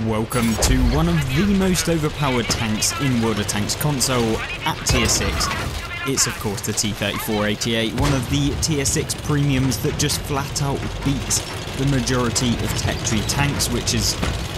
Welcome to one of the most overpowered tanks in World of Tanks console at tier 6. It's of course the T-34-88, one of the tier 6 premiums that just flat out beats the majority of tech tree tanks, which is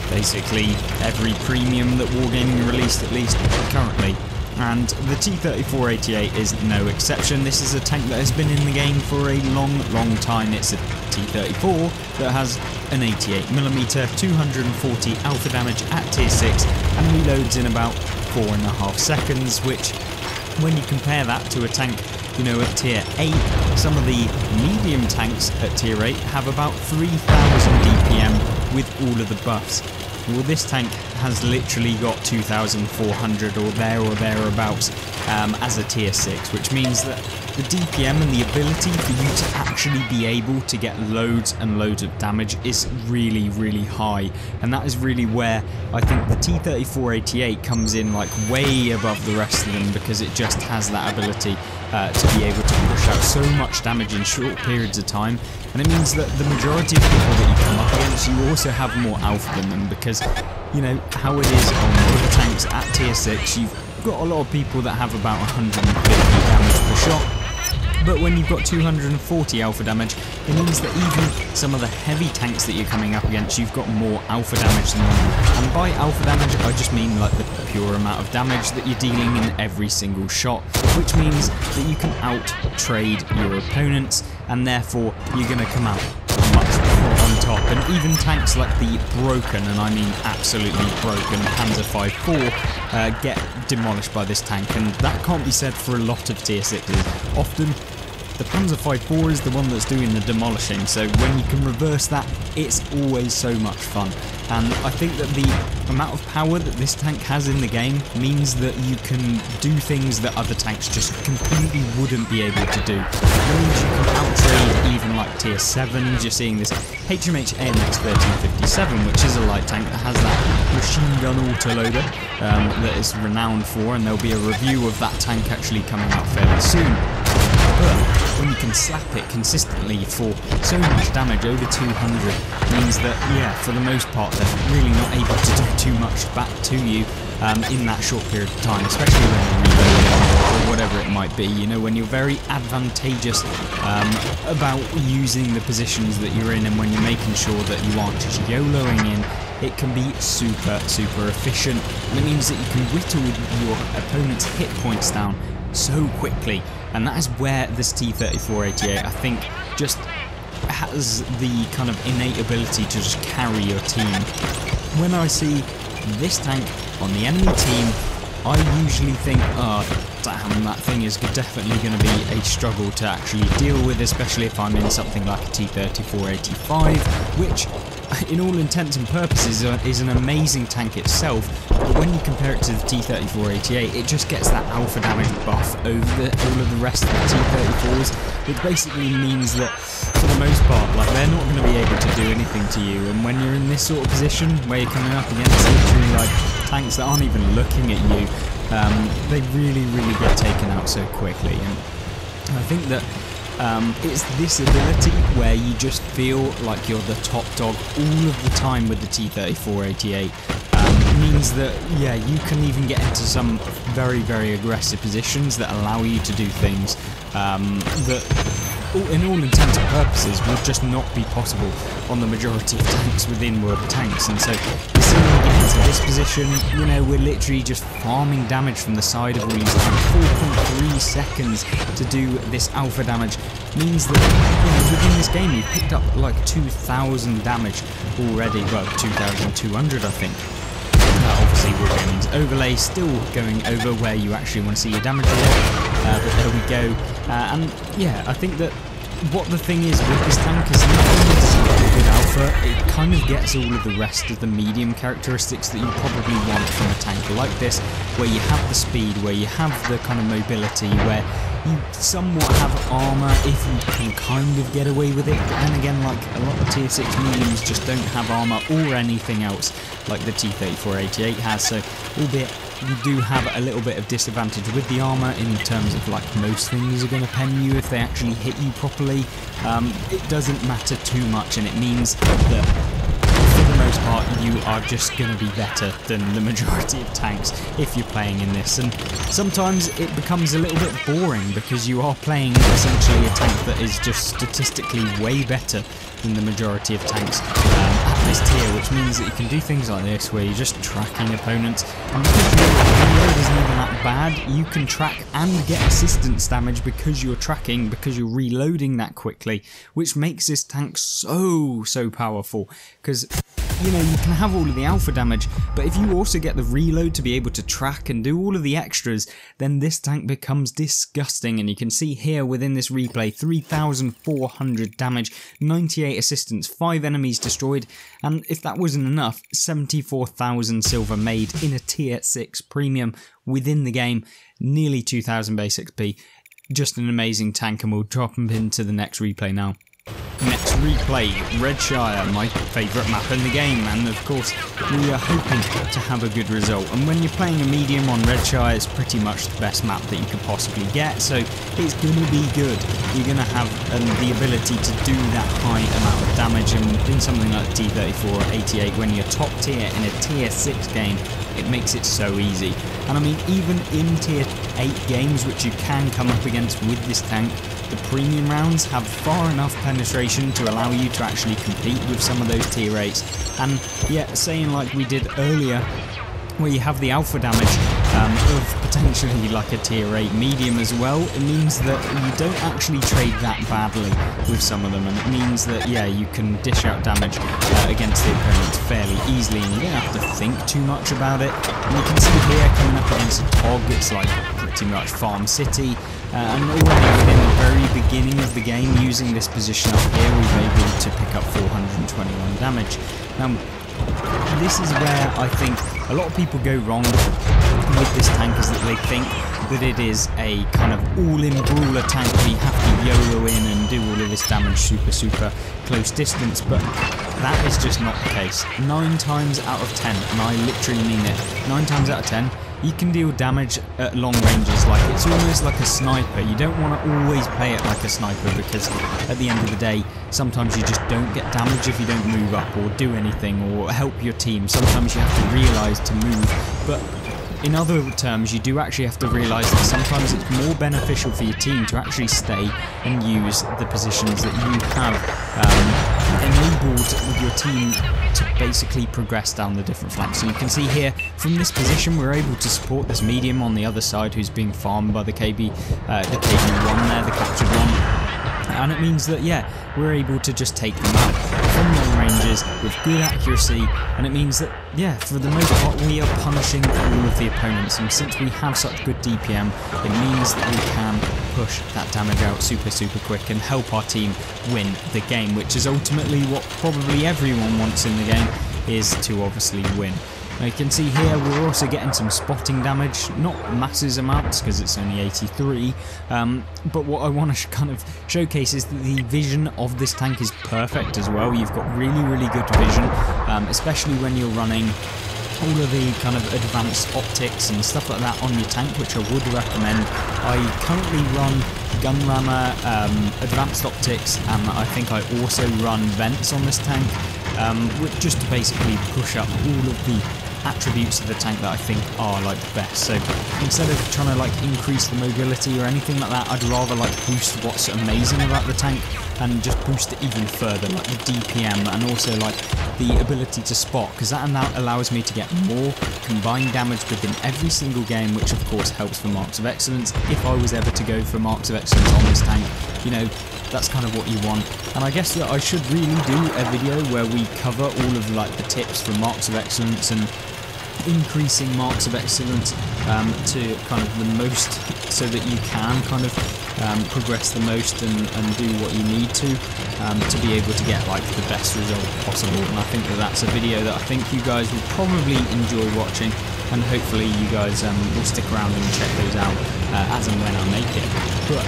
basically every premium that Wargaming released, at least currently. And the T-34-88 is no exception. This is a tank that has been in the game for a long time. It's a T-34 that has an 88mm, 240 alpha damage at tier 6 and reloads in about 4.5 seconds, which when you compare that to a tank, you know, at tier 8, some of the medium tanks at tier 8 have about 3,000 DPM with all of the buffs. Well, this tank has literally got 2,400 or thereabouts as a tier 6, which means that the DPM and the ability for you to actually be able to get loads and loads of damage is really high, and that is really where I think the T-34-88 comes in like way above the rest of them, because it just has that ability to be able to push out so much damage in short periods of time. And it means that the majority of people that you come up against, you also have more alpha than them, because you know how it is on other tanks at tier 6, you've got a lot of people that have about 150 damage per shot. But when you've got 240 alpha damage, it means that even some of the heavy tanks that you're coming up against, you've got more alpha damage than them. And by alpha damage, I just mean like the pure amount of damage that you're dealing in every single shot, which means that you can out-trade your opponents, and therefore you're going to come out much more on top. And even tanks like the broken, and I mean absolutely broken, Panzer V4 get demolished by this tank, and that can't be said for a lot of tier 6s. Often the Panzer V4 is the one that's doing the demolishing, so when you can reverse that, it's always so much fun. And I think that the amount of power that this tank has in the game means that you can do things that other tanks just completely wouldn't be able to do. It means you can outtrade even like tier 7s. You're seeing this HMH AMX 1357, which is a light tank that has that machine gun autoloader that is renowned for, and there'll be a review of that tank actually coming out fairly soon. But when you can slap it consistently for so much damage, over 200, means that, yeah, for the most part, they're really not able to do too much back to you in that short period of time, especially when you're reloading or whatever it might be. You know, when you're very advantageous about using the positions that you're in, and when you're making sure that you aren't just YOLOing in, it can be super efficient, and it means that you can whittle your opponent's hit points down so quickly. And that is where this T-34-88, I think, just has the kind of innate ability to just carry your team. When I see this tank on the enemy team, I usually think, oh damn, that thing is definitely going to be a struggle to actually deal with, especially if I'm in something like a T-34-85, which in all intents and purposes is an amazing tank itself, but when you compare it to the T-34-88, it just gets that alpha damage buff over all of the rest of the T-34s, which basically means that for the most part, like, they're not going to be able to do anything to you. And when you're in this sort of position where you're coming up against literally like tanks that aren't even looking at you, they really get taken out so quickly. And I think that it's this ability where you just feel like you're the top dog all of the time with the T-34-88. Means that, yeah, you can even get into some very aggressive positions that allow you to do things that in all intents and purposes would just not be possible on the majority of tanks within World of Tanks. And so you see when we get into this position, you know, we're literally just farming damage from the side of all these tanks. 4.3 seconds to do this alpha damage means that, you know, within this game you've picked up like 2,000 damage already. Well, 2,200 I think. Obviously Wargaming's overlay still going over where you actually want to see your damage roll, but there we go. And yeah, I think that what the thing is with this tank is not only does it get a good alpha, it kind of gets all of the rest of the medium characteristics that you probably want from a tank like this, where you have the speed, where you have the kind of mobility, where you somewhat have armour if you can kind of get away with it. But then again, like, a lot of tier 6 mediums just don't have armour or anything else like the T-34-88 has, so albeit you do have a little bit of disadvantage with the armour in terms of, like, most things are going to pen you if they actually hit you properly. It doesn't matter too much, and it means that for the most part, you are just going to be better than the majority of tanks if you're playing in this. And sometimes it becomes a little bit boring because you are playing essentially a tank that is just statistically way better than the majority of tanks at this tier, which means that you can do things like this where you're just tracking opponents, and because your reload isn't even that bad, you can track and get assistance damage because you're tracking, because you're reloading that quickly, which makes this tank so powerful. Because you know, you can have all of the alpha damage, but if you also get the reload to be able to track and do all of the extras, then this tank becomes disgusting. And you can see here within this replay, 3,400 damage, 98 assistance, 5 enemies destroyed, and if that wasn't enough, 74,000 silver made in a tier 6 premium within the game, nearly 2,000 base XP. Just an amazing tank, and we'll drop him into the next replay now. Next replay, Redshire, my favourite map in the game, and of course we are hoping to have a good result. And when you're playing a medium on Redshire, it's pretty much the best map that you could possibly get, so it's going to be good. You're going to have the ability to do that high amount of damage, and in something like T34 or 88, when you're top tier in a tier 6 game, it makes it so easy. And I mean, even in tier 8 games, which you can come up against with this tank, the premium rounds have far enough penetration to allow you to actually compete with some of those tier 8s. And yeah, saying like we did earlier, where you have the alpha damage of potentially like a tier 8 medium as well, it means that you don't actually trade that badly with some of them, and it means that yeah, you can dish out damage against the opponents fairly easily, and you don't have to think too much about it. And you can see here, coming up against a Tog, it's like pretty much Farm City, and already within the very beginning of the game, using this position up here, we were able to pick up 421 damage. Now, this is where I think a lot of people go wrong with this tank, is that they think that it is a kind of all-in brawler tank where you have to YOLO in and do all of this damage super close distance, but that is just not the case. 9 times out of 10, and I literally mean it, 9 times out of 10, you can deal damage at long ranges. Like, it's almost like a sniper. You don't want to always play it like a sniper, because at the end of the day, sometimes you just don't get damage if you don't move up or do anything or help your team. Sometimes you have to realise to move, but in other terms, you do actually have to realise that sometimes it's more beneficial for your team to actually stay and use the positions that you have enabled with your team to basically progress down the different flanks. So you can see here, from this position, we're able to support this medium on the other side who's being farmed by the KB1 there, the captured one. And it means that, yeah, we're able to just take them out from long ranges with good accuracy, and it means that, yeah, for the most part, we are punishing all of the opponents, and since we have such good DPM, it means that we can push that damage out super quick and help our team win the game, which is ultimately what probably everyone wants in the game, is to obviously win. Now you can see here we're also getting some spotting damage, not massive amounts because it's only 83, but what I want to kind of showcase is that the vision of this tank is perfect as well. You've got really good vision, especially when you're running all of the kind of advanced optics and stuff like that on your tank, which I would recommend. I currently run gun rammer, advanced optics, and I think I also run vents on this tank, just to basically push up all of the attributes of the tank that I think are like the best. So instead of trying to like increase the mobility or anything like that, I'd rather like boost what's amazing about the tank and just boost it even further, like the DPM and also like the ability to spot, because that allows me to get more combined damage within every single game, which of course helps for marks of excellence. If I was ever to go for marks of excellence on this tank, you know, that's kind of what you want. And I guess that I should really do a video where we cover all of like the tips for marks of excellence and increasing marks of excellence to kind of the most, so that you can kind of progress the most and do what you need to be able to get like the best result possible. And I think that that's a video that I think you guys will probably enjoy watching, and hopefully you guys will stick around and check those out as and when I make it. But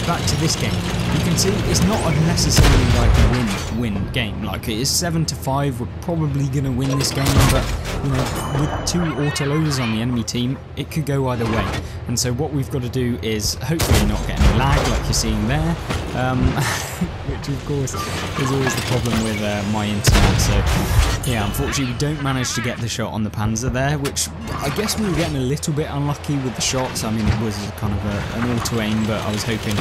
back to this game, you can see it's not necessarily like a win game. Like, it is 7-5, we're probably going to win this game, but you know, with 2 autoloaders on the enemy team, it could go either way. And so what we've got to do is hopefully not get any lag like you're seeing there, which of course is always the problem with my internet. So Yeah, unfortunately we don't manage to get the shot on the Panzer there, which I guess we were getting a little bit unlucky with the shots. I mean, it was kind of an auto-aim, but I was hoping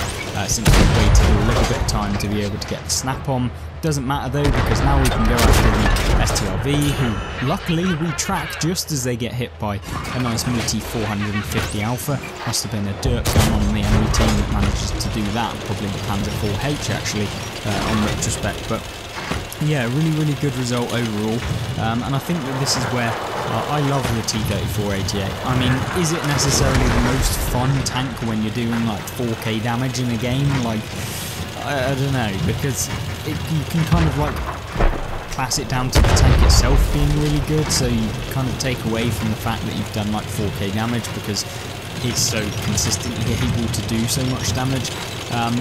since we waited a little bit of time to be able to get the snap on. Doesn't matter though, because now we can go after the STRV, who luckily we track just as they get hit by a nice meaty 450 Alpha. Must have been a dirt gun on the enemy team that manages to do that, probably the Panzer 4H actually, on retrospect. But yeah, really good result overall, and I think that this is where I love the T-34-88. I mean, is it necessarily the most fun tank when you're doing like 4k damage in a game? Like, I don't know, because you can kind of like class it down to the tank itself being really good, so you kind of take away from the fact that you've done like 4k damage because it's so consistently able to do so much damage.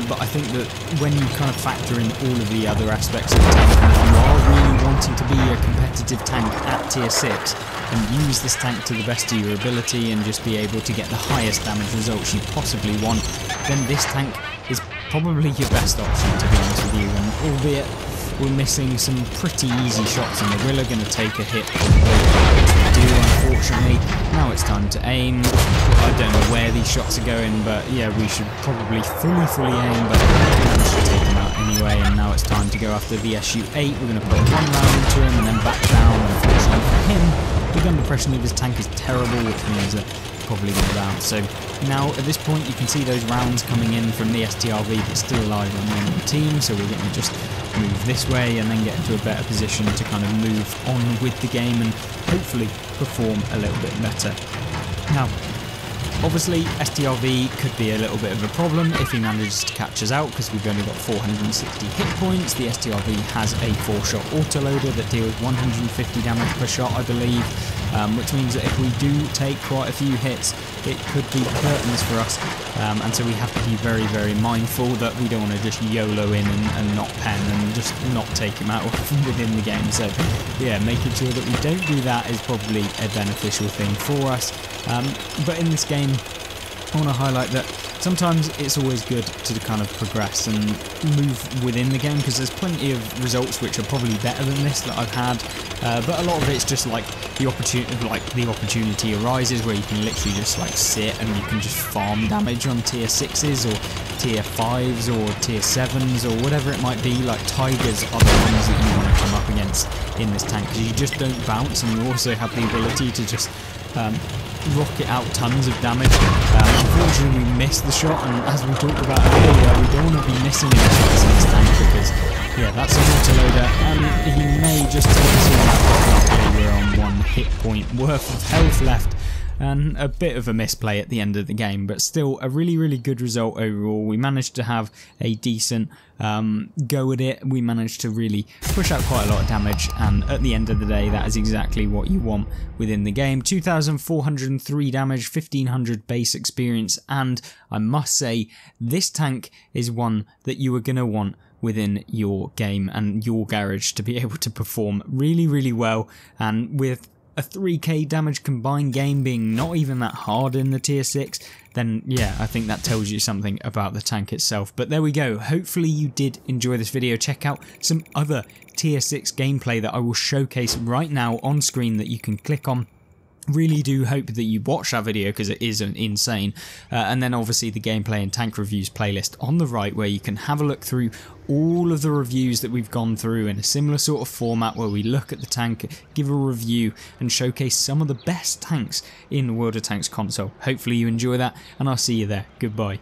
But I think that when you kind of factor in all of the other aspects of the tank, and if you are really wanting to be a competitive tank at tier 6 and use this tank to the best of your ability and just be able to get the highest damage results you possibly want, then this tank is probably your best option, to be honest with you. And albeit we're missing some pretty easy shots and we're going to take a hit probably, which we do unfortunately. Now it's time to aim. I don't know where these shots are going, but yeah, we should probably fully aim, but we managed to take them out anyway. And now it's time to go after the SU-8. We're going to put one round into him and then back down. Unfortunately for him, the gun depression of his tank is terrible, which means that probably going to bounce. So now at this point you can see those rounds coming in from the STRV that's still alive on the enemy team, so we're going to just move this way and then get into a better position to kind of move on with the game and hopefully perform a little bit better. Now, obviously STRV could be a little bit of a problem if he manages to catch us out, because we've only got 460 hit points. The STRV has a 4-shot autoloader that deals 150 damage per shot, I believe, which means that if we do take quite a few hits, it could be curtains for us, and so we have to be very mindful that we don't want to just YOLO in and not pen and just not take him out within the game. So yeah, making sure that we don't do that is probably a beneficial thing for us. But in this game, I want to highlight that sometimes it's always good to kind of progress and move within the game, because there's plenty of results which are probably better than this that I've had, but a lot of it's just like the opportunity arises where you can literally just like sit and you can just farm damage on tier 6s or tier 5s or tier 7s or whatever it might be. Like Tigers are the ones that you want to come up against in this tank, because you just don't bounce and you also have the ability to just rocket out tons of damage. Unfortunately we missed the shot, and as we talked about earlier, we don't want to be missing any shots in this tank because yeah, that's an autoloader and he may just take us all out. Luckily we're on 1 hit point worth of health left, and a bit of a misplay at the end of the game, but still a really good result overall. We managed to have a decent go at it. We managed to really push out quite a lot of damage, and at the end of the day that is exactly what you want within the game. 2,403 damage, 1,500 base experience, and I must say this tank is one that you are going to want within your game and your garage to be able to perform really well. And with a 3k damage combined game being not even that hard in the tier 6, then yeah, I think that tells you something about the tank itself. But there we go, hopefully you did enjoy this video. Check out some other tier 6 gameplay that I will showcase right now on screen that you can click on. Really do hope that you watch that video because it is insane. And then obviously the gameplay and tank reviews playlist on the right, where you can have a look through all of the reviews that we've gone through in a similar sort of format, where we look at the tank, give a review and showcase some of the best tanks in the World of Tanks console. Hopefully you enjoy that, and I'll see you there. Goodbye.